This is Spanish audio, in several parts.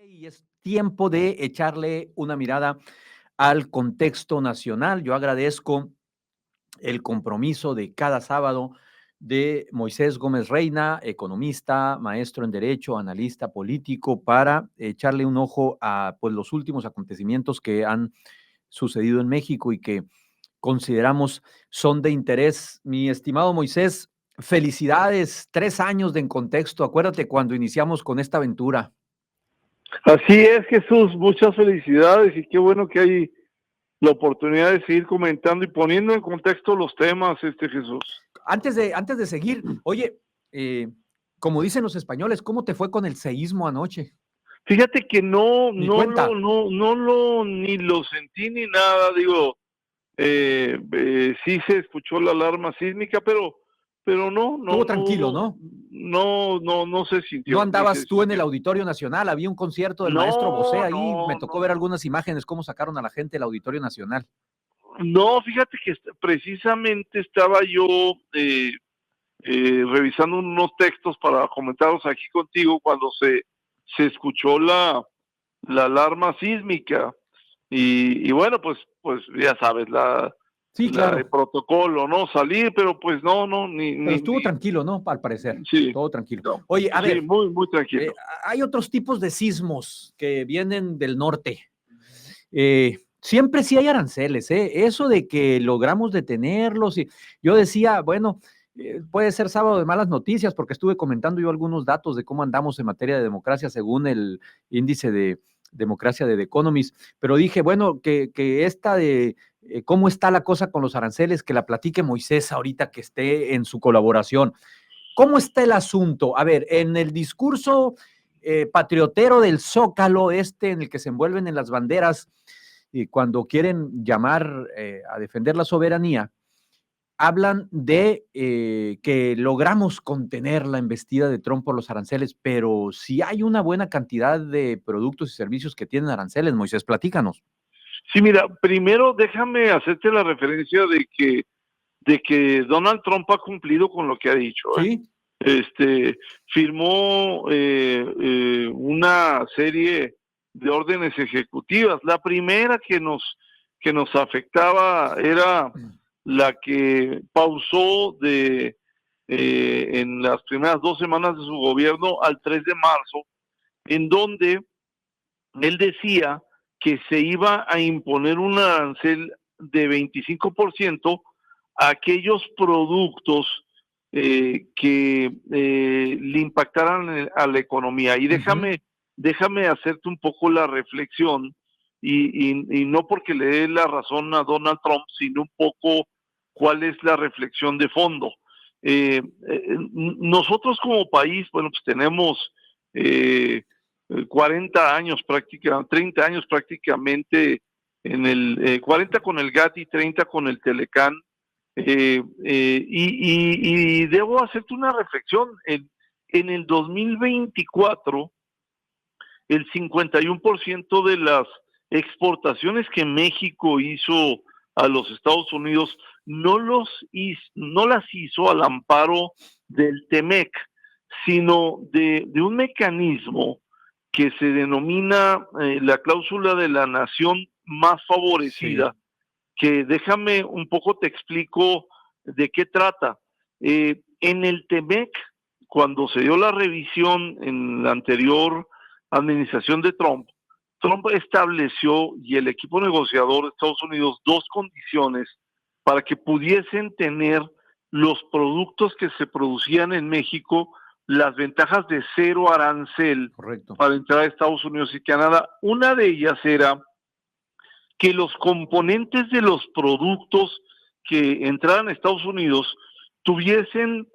Y es tiempo de echarle una mirada al contexto nacional. Yo agradezco el compromiso de cada sábado de Moisés Gómez Reina, economista, maestro en Derecho, analista político, para echarle un ojo a pues, los últimos acontecimientos que han sucedido en México y que consideramos son de interés. Mi estimado Moisés, felicidades, 3 años de En Contexto. Acuérdate cuando iniciamos con esta aventura. Así es, Jesús, muchas felicidades y qué bueno que hay la oportunidad de seguir comentando y poniendo en contexto los temas, Jesús. Antes de seguir, oye, como dicen los españoles, ¿cómo te fue con el seísmo anoche? Fíjate que Ni cuenta. ni lo sentí ni nada, digo, sí se escuchó la alarma sísmica, pero Estuvo tranquilo, ¿no? no se ¿No sintió, ni andabas se tú en el sintió. Auditorio Nacional? Había un concierto del maestro Bosé ahí, me tocó ver No. algunas imágenes, cómo sacaron a la gente del Auditorio Nacional. No, fíjate que precisamente estaba yo revisando unos textos para comentarlos aquí contigo cuando se escuchó la alarma sísmica y bueno, pues ya sabes, Sí, el claro, protocolo, ¿no? Salir, pero pues no, pero estuvo tranquilo, ¿no? Al parecer, sí, todo tranquilo. no, Oye, a sí, ver, muy tranquilo. hay otros tipos de sismos que vienen del norte. Siempre sí hay aranceles, ¿eh? Eso de que logramos detenerlos. Y yo decía, bueno, puede ser sábado de malas noticias, porque estuve comentando yo algunos datos de cómo andamos en materia de democracia según el índice de democracia de The Economist, pero dije, bueno, que esta de cómo está la cosa con los aranceles, que la platique Moisés ahorita que esté en su colaboración. ¿Cómo está el asunto? A ver, en el discurso patriotero del Zócalo, en el que se envuelven en las banderas, y cuando quieren llamar a defender la soberanía, hablan de que logramos contener la embestida de Trump por los aranceles, pero si hay una buena cantidad de productos y servicios que tienen aranceles, Moisés, platícanos. Sí, mira, primero déjame hacerte la referencia de que Donald Trump ha cumplido con lo que ha dicho, ¿eh? ¿Sí? Firmó una serie de órdenes ejecutivas. La primera que nos afectaba era la que pausó en las primeras 2 semanas de su gobierno al 3 de marzo, en donde él decía que se iba a imponer un arancel de 25% a aquellos productos que le impactaran a la economía. Y déjame hacerte un poco la reflexión, y no porque le dé la razón a Donald Trump, sino un poco cuál es la reflexión de fondo. Nosotros como país, bueno, pues tenemos 40 años prácticamente, 30 años prácticamente, 40 con el GATT y 30 con el Telecán, y debo hacerte una reflexión. En el 2024, el 51% de las exportaciones que México hizo a los Estados Unidos no las hizo al amparo del TEMEC, sino de un mecanismo que se denomina la cláusula de la nación más Sí. favorecida, que déjame un poco te explico de qué trata. En el TEMEC, cuando se dio la revisión en la anterior administración de Trump estableció, y el equipo negociador de Estados Unidos, dos condiciones para que pudiesen tener los productos que se producían en México las ventajas de cero arancel. Correcto. Para entrar a Estados Unidos y Canadá. Una de ellas era que los componentes de los productos que entraran a Estados Unidos tuviesen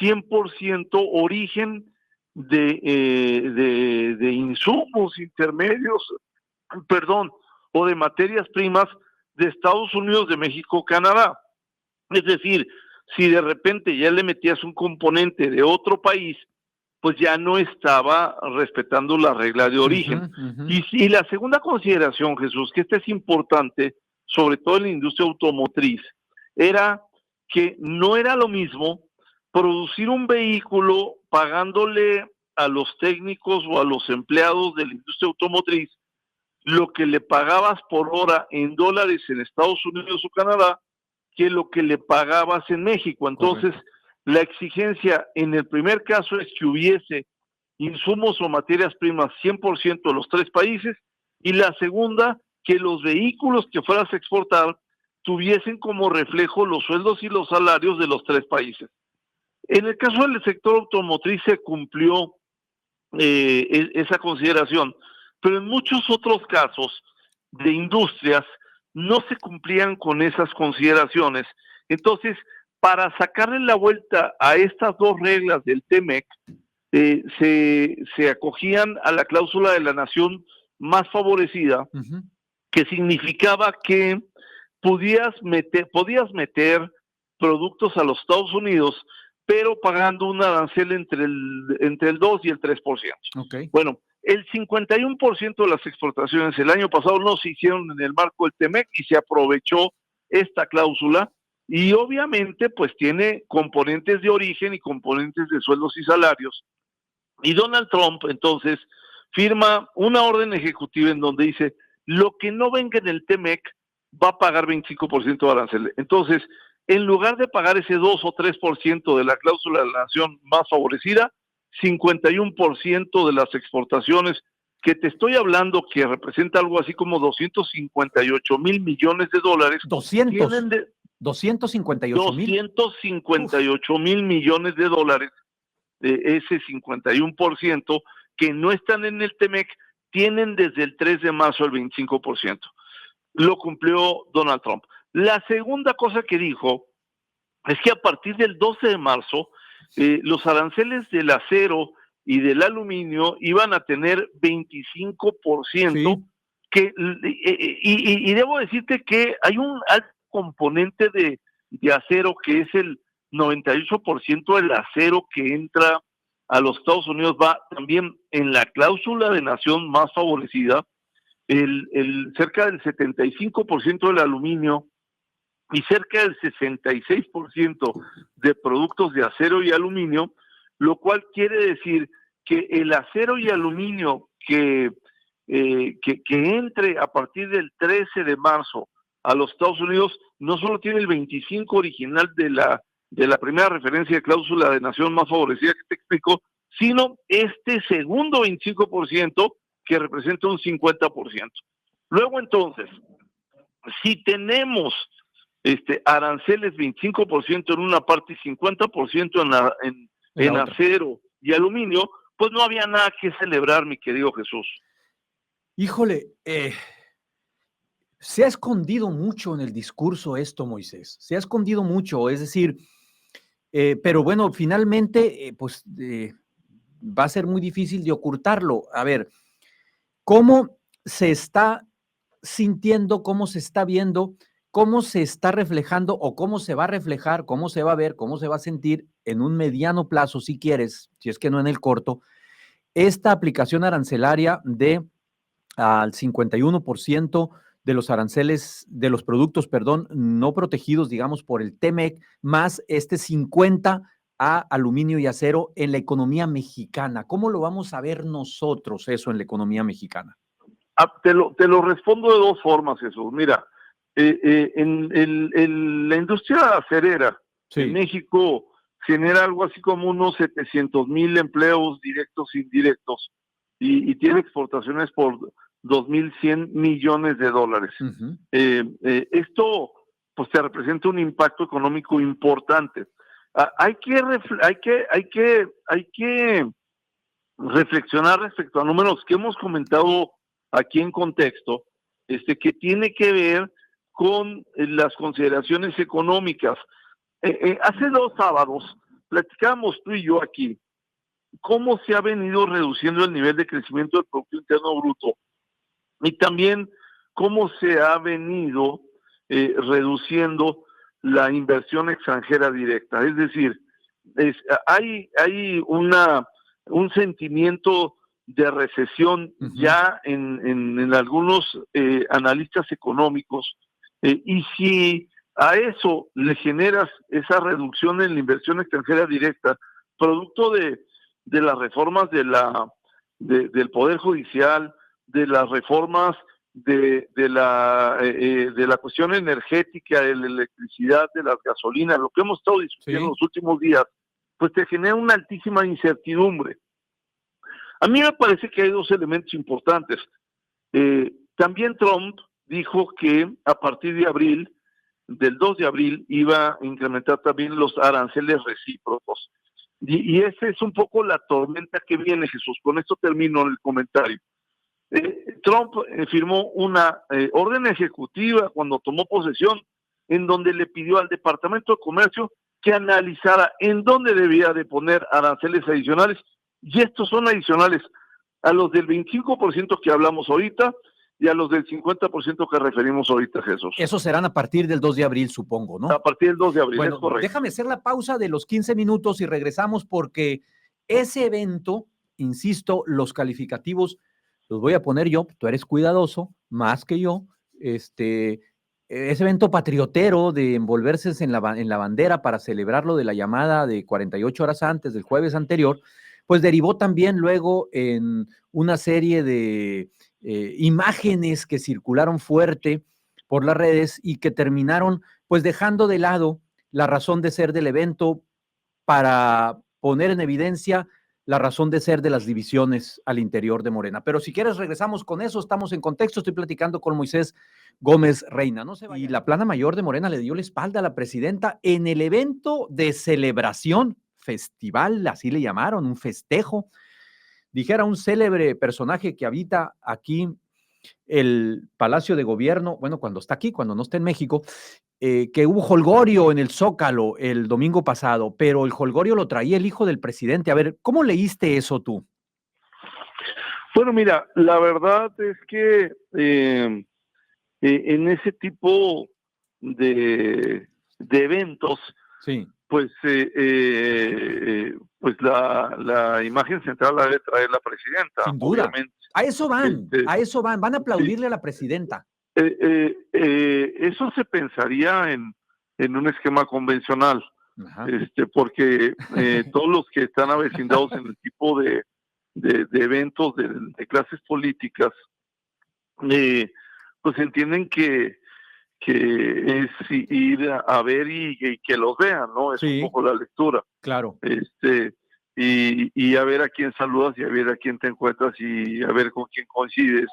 100% origen de insumos intermedios, o de materias primas de Estados Unidos, de México, Canadá. Es decir, si de repente ya le metías un componente de otro país, pues ya no estaba respetando la regla de origen. Y la segunda consideración, Jesús, que esta es importante, sobre todo en la industria automotriz, era que no era lo mismo producir un vehículo pagándole a los técnicos o a los empleados de la industria automotriz lo que le pagabas por hora en dólares en Estados Unidos o Canadá que lo que le pagabas en México. Entonces, correcto, la exigencia en el primer caso es que hubiese insumos o materias primas 100% de los tres países, y la segunda, que los vehículos que fueras a exportar tuviesen como reflejo los sueldos y los salarios de los tres países. En el caso del sector automotriz se cumplió esa consideración, pero en muchos otros casos de industrias no se cumplían con esas consideraciones. Entonces, para sacarle la vuelta a estas dos reglas del TEMEC, se acogían a la cláusula de la nación más favorecida, que significaba que podías meter productos a los Estados Unidos, pero pagando un arancel entre el 2 y el 3%. Okay. Bueno, el 51% de las exportaciones el año pasado no se hicieron en el marco del TEMEC y se aprovechó esta cláusula, y obviamente pues tiene componentes de origen y componentes de sueldos y salarios. Y Donald Trump entonces firma una orden ejecutiva en donde dice: lo que no venga en el TEMEC va a pagar 25% de arancel. Entonces, en lugar de pagar ese 2 o 3% de la cláusula de la nación más favorecida, 51% de las exportaciones, que te estoy hablando que representa algo así como 258 mil millones de dólares. 258 mil millones de dólares, ese 51% que no están en el TEMEC, tienen desde el 3 de marzo el 25%. Lo cumplió Donald Trump. La segunda cosa que dijo es que a partir del 12 de marzo, los aranceles del acero y del aluminio iban a tener 25%, sí, y debo decirte que hay un alto componente de acero, que es el 98% del acero que entra a los Estados Unidos, va también en la cláusula de nación más favorecida. Cerca del 75% del aluminio y cerca del 66% de productos de acero y aluminio, lo cual quiere decir que el acero y aluminio que entre a partir del 13 de marzo a los Estados Unidos no solo tiene el 25% original de la primera referencia de cláusula de nación más favorecida que te explico, sino este segundo 25% que representa un 50%. Luego entonces, si tenemos aranceles 25% en una parte y 50% en acero y aluminio, pues no había nada que celebrar, mi querido Jesús. Híjole, se ha escondido mucho en el discurso esto, Moisés, se ha escondido mucho, es decir, pero bueno, finalmente, va a ser muy difícil de ocultarlo. A ver, ¿cómo se está sintiendo, cómo se está viendo, cómo se está reflejando o cómo se va a reflejar, cómo se va a ver, cómo se va a sentir en un mediano plazo, si quieres, si es que no en el corto, esta aplicación arancelaria de al 51% de los aranceles, de los productos, no protegidos, digamos, por el TEMEC, más este 50% a aluminio y acero en la economía mexicana? ¿Cómo lo vamos a ver nosotros eso en la economía mexicana? Te lo respondo de dos formas, Jesús. Mira, en la industria acerera, sí, en México genera algo así como unos 700,000 empleos directos e indirectos, y tiene exportaciones por 2,100 millones de dólares. Uh-huh. Esto pues te representa un impacto económico importante. Hay que reflexionar respecto a números que hemos comentado aquí en contexto, que tiene que ver con las consideraciones económicas. Hace 2 sábados platicábamos tú y yo aquí cómo se ha venido reduciendo el nivel de crecimiento del Producto Interno Bruto, y también cómo se ha venido reduciendo la inversión extranjera directa. Es decir, hay un sentimiento de recesión, uh-huh, ya en algunos analistas económicos, y si a eso le generas esa reducción en la inversión extranjera directa, producto de de las reformas del Poder Judicial, de las reformas de la cuestión energética, de la electricidad, de las gasolinas, lo que hemos estado discutiendo en los últimos días, pues te genera una altísima incertidumbre. A mí me parece que hay dos elementos importantes. También Trump dijo que a partir de abril, del 2 de abril, iba a incrementar también los aranceles recíprocos. Y esa es un poco la tormenta que viene, Jesús. Con esto termino el comentario. Trump firmó una orden ejecutiva cuando tomó posesión, en donde le pidió al Departamento de Comercio que analizara en dónde debía de poner aranceles adicionales, y estos son adicionales a los del 25% que hablamos ahorita y a los del 50% que referimos ahorita, Jesús. Esos serán a partir del 2 de abril, supongo, ¿no? A partir del 2 de abril, bueno, es correcto. Déjame hacer la pausa de los 15 minutos y regresamos, porque ese evento, insisto, los calificativos los voy a poner yo, tú eres cuidadoso, más que yo, ese evento patriotero de envolverse en la bandera para celebrarlo de la llamada de 48 horas antes del jueves anterior, pues derivó también luego en una serie de imágenes que circularon fuerte por las redes y que terminaron pues dejando de lado la razón de ser del evento para poner en evidencia la razón de ser de las divisiones al interior de Morena. Pero si quieres regresamos con eso, estamos en contexto, estoy platicando con Moisés Gómez Reina, no se vaya. Y la plana mayor de Morena le dio la espalda a la presidenta en el evento de celebración, festival, así le llamaron, un festejo, dijera un célebre personaje que habita aquí el Palacio de Gobierno, bueno, cuando está aquí, cuando no está en México, que hubo jolgorio en el Zócalo el domingo pasado, pero el jolgorio lo traía el hijo del presidente. A ver, ¿cómo leíste eso tú? Bueno, mira, la verdad es que en ese tipo de eventos, sí, pues la imagen central la debe traer la presidenta, sin duda. Obviamente. A eso van a aplaudirle a la presidenta. Eso se pensaría en un esquema convencional, porque todos los que están avecindados en el tipo de eventos de clases políticas, pues entienden que es ir a ver y que los vean, ¿no? Es un poco la lectura. Claro. Y a ver a quién saludas y a ver a quién te encuentras y a ver con quién coincides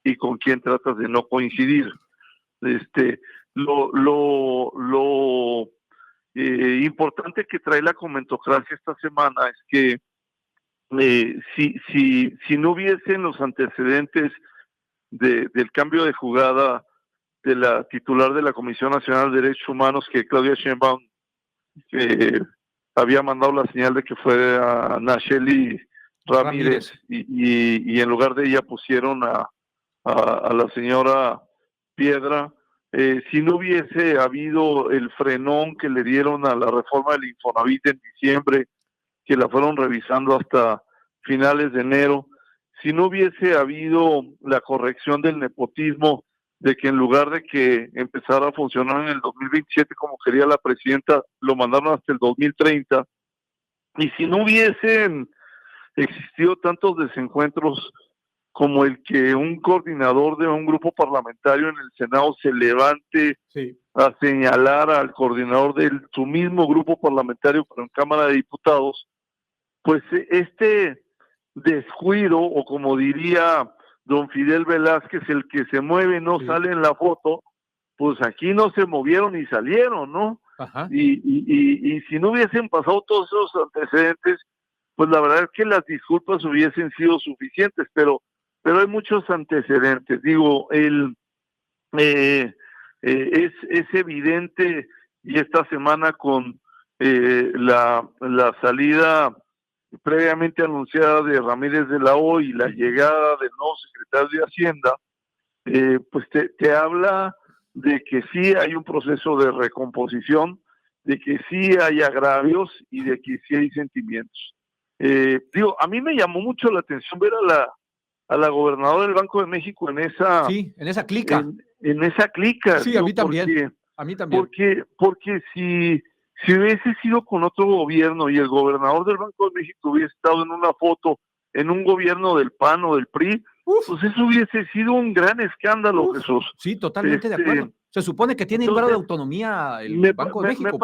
y con quién tratas de no coincidir. Lo importante que trae la comentocracia esta semana es que si no hubiesen los antecedentes del cambio de jugada de la titular de la Comisión Nacional de Derechos Humanos, que Claudia Sheinbaum había mandado la señal de que fuera Nacheli Ramírez. Y en lugar de ella pusieron a la señora Piedra, si no hubiese habido el frenón que le dieron a la reforma del Infonavit en diciembre, que la fueron revisando hasta finales de enero, si no hubiese habido la corrección del nepotismo, de que en lugar de que empezara a funcionar en el 2027 como quería la presidenta, lo mandaron hasta el 2030, y si no hubiesen existido tantos desencuentros como el que un coordinador de un grupo parlamentario en el Senado se levante a señalar al coordinador de su mismo grupo parlamentario, pero en Cámara de Diputados, pues este descuido, o como diría don Fidel Velázquez, el que se mueve no sale en la foto, pues aquí no se movieron ni salieron, ¿no? Ajá. Y si no hubiesen pasado todos esos antecedentes, pues la verdad es que las disculpas hubiesen sido suficientes, pero hay muchos antecedentes. Digo, es evidente, y esta semana con la salida previamente anunciada de Ramírez de la O y la llegada del nuevo secretario de Hacienda, pues te habla de que sí hay un proceso de recomposición, de que sí hay agravios y de que sí hay sentimientos. Digo, a mí me llamó mucho la atención ver a la gobernadora del Banco de México en esa clica. En esa clica. Sí, digo, a mí también. Porque si Si hubiese sido con otro gobierno y el gobernador del Banco de México hubiese estado en una foto en un gobierno del PAN o del PRI, pues eso hubiese sido un gran escándalo, Jesús. Sí, totalmente de acuerdo. Se supone que tiene un grado de autonomía el Banco de México.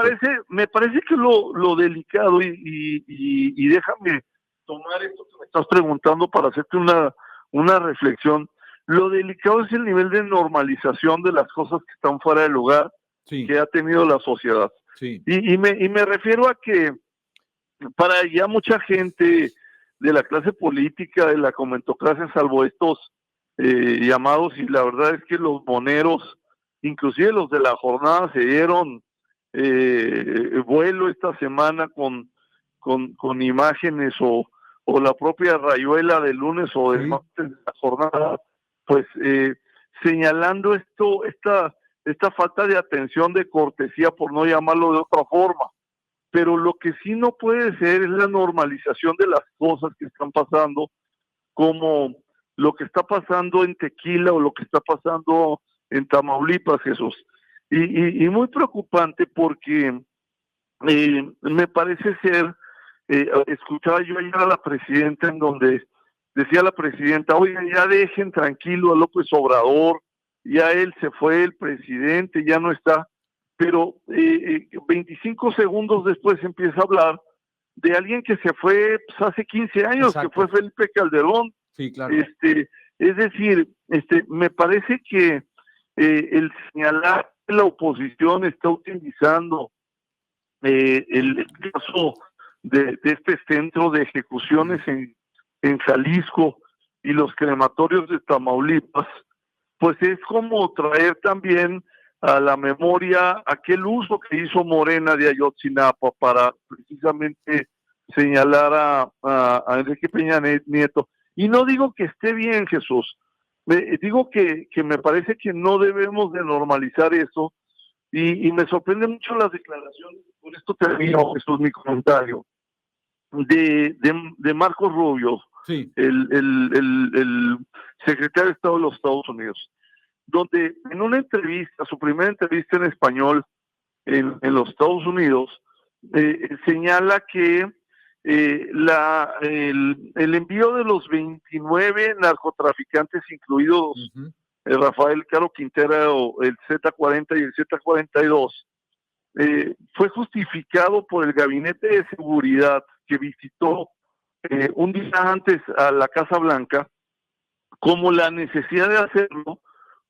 Me parece que lo delicado, y déjame tomar esto que me estás preguntando para hacerte una reflexión. Lo delicado es el nivel de normalización de las cosas que están fuera del lugar, sí, que ha tenido la sociedad. Sí. Y me refiero a que para ya mucha gente de la clase política, de la comentocracia, salvo estos llamados, y la verdad es que los moneros, inclusive los de la jornada, se dieron vuelo esta semana con imágenes o la propia rayuela del lunes o del martes de la jornada, pues señalando esta falta de atención, de cortesía, por no llamarlo de otra forma. Pero lo que sí no puede ser es la normalización de las cosas que están pasando, como lo que está pasando en Tequila o lo que está pasando en Tamaulipas, Jesús. Y muy preocupante porque me parece ser, escuchaba yo ayer a la presidenta en donde decía la presidenta, oigan, ya dejen tranquilo a López Obrador, ya él se fue, el presidente ya no está, pero 25 segundos después empieza a hablar de alguien que se fue pues, hace 15 años, exacto, que fue Felipe Calderón. Sí, claro. Es decir, me parece que el señalar que la oposición está utilizando el caso de este centro de ejecuciones en Jalisco y los crematorios de Tamaulipas, pues es como traer también a la memoria aquel uso que hizo Morena de Ayotzinapa para precisamente señalar a Enrique Peña Nieto. Y no digo que esté bien, Jesús, digo que me parece que no debemos de normalizar eso, y me sorprende mucho las declaraciones, por esto termino, Jesús, mi comentario, de Marco Rubio, sí, el secretario de Estado de los Estados Unidos, donde en una entrevista, su primera entrevista en español en los Estados Unidos, señala que el envío de los 29 narcotraficantes, incluidos Rafael Caro Quintero, el Z-40 y el Z-42, fue justificado por el Gabinete de Seguridad que visitó un día antes a la Casa Blanca, como la necesidad de hacerlo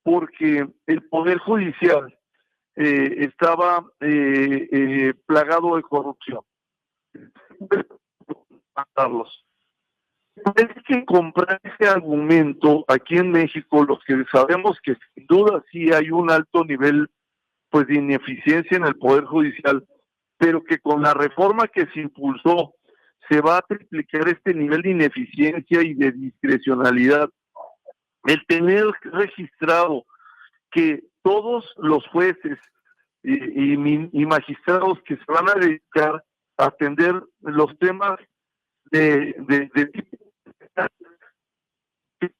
porque el Poder Judicial estaba plagado de corrupción. Es que comprar ese argumento aquí en México, los que sabemos que sin duda sí hay un alto nivel pues de ineficiencia en el Poder Judicial, pero que con la reforma que se impulsó se va a triplicar este nivel de ineficiencia y de discrecionalidad. El tener registrado que todos los jueces y magistrados que se van a dedicar a atender los temas de tipo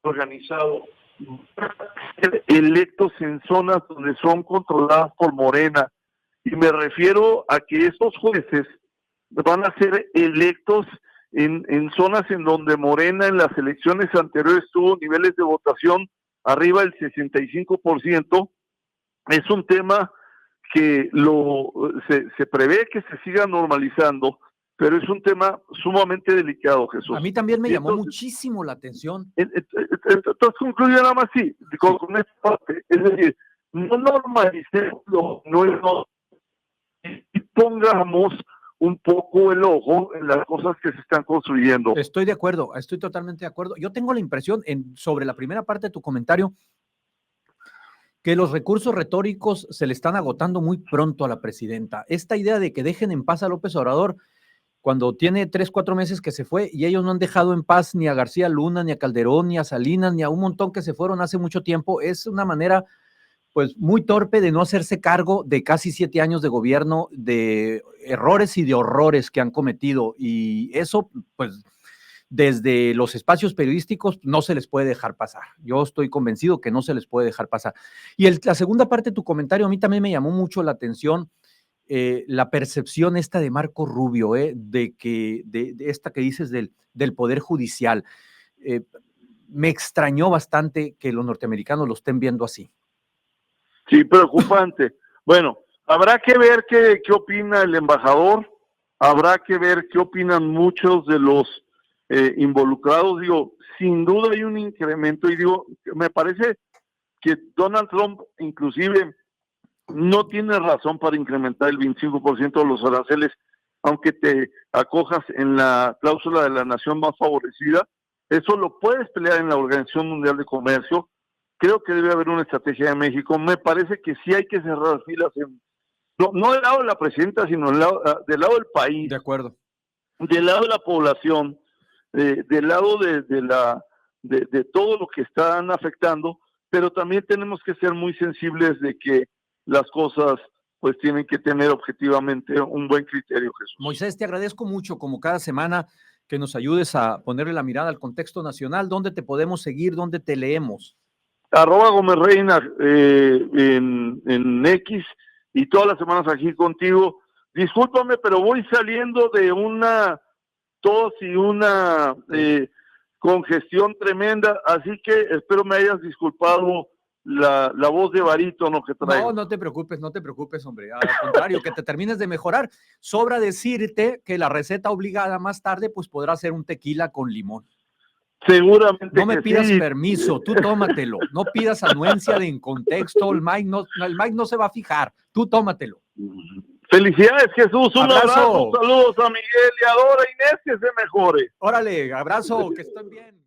organizado, electos en zonas donde son controladas por Morena, y me refiero a que estos jueces van a ser electos en zonas en donde Morena en las elecciones anteriores tuvo niveles de votación arriba del 65%, es un tema que se prevé que se siga normalizando, pero es un tema sumamente delicado, Jesús. A mí también me llamó muchísimo la atención. Entonces concluyo nada más sí, con esta parte, es decir, no normalicemos, y pongamos un poco el ojo en las cosas que se están construyendo. Estoy de acuerdo, estoy totalmente de acuerdo. Yo tengo la impresión, sobre la primera parte de tu comentario, que los recursos retóricos se le están agotando muy pronto a la presidenta. Esta idea de que dejen en paz a López Obrador, cuando tiene 3-4 meses que se fue, y ellos no han dejado en paz ni a García Luna, ni a Calderón, ni a Salinas, ni a un montón que se fueron hace mucho tiempo, es una manera pues muy torpe de no hacerse cargo de casi 7 años de gobierno, de errores y de horrores que han cometido, y eso pues desde los espacios periodísticos no se les puede dejar pasar. Yo estoy convencido que no se les puede dejar pasar. Y la segunda parte de tu comentario a mí también me llamó mucho la atención, la percepción esta de Marco Rubio, de esta que dices del Poder Judicial. Me extrañó bastante que los norteamericanos lo estén viendo así. Sí, preocupante. Bueno, habrá que ver qué opina el embajador, habrá que ver qué opinan muchos de los involucrados. Digo, sin duda hay un incremento y digo, me parece que Donald Trump inclusive no tiene razón para incrementar el 25% de los aranceles, aunque te acojas en la cláusula de la nación más favorecida. Eso lo puedes pelear en la Organización Mundial de Comercio. Creo que debe haber una estrategia de México. Me parece que sí hay que cerrar filas, no del lado de la presidenta, sino del lado del país. De acuerdo. Del lado de la población, del lado de todo lo que están afectando, pero también tenemos que ser muy sensibles de que las cosas pues tienen que tener objetivamente un buen criterio, Jesús. Moisés, te agradezco mucho, como cada semana, que nos ayudes a ponerle la mirada al contexto nacional. ¿Dónde te podemos seguir? ¿Dónde te leemos? @Gómez Reina en X, y todas las semanas aquí contigo. Discúlpame, pero voy saliendo de una tos y una congestión tremenda, así que espero me hayas disculpado la voz de barítono que traigo. No te preocupes, hombre. Al contrario, que te termines de mejorar. Sobra decirte que la receta obligada más tarde, pues podrá ser un tequila con limón. Seguramente. No me pidas permiso, tú tómatelo. No pidas anuencia de en contexto. El Mike no se va a fijar. Tú tómatelo. Felicidades, Jesús. Un abrazo. Abrazo. Saludos a Miguel y a Dora Inés, que se mejore. Órale, abrazo, que estén bien.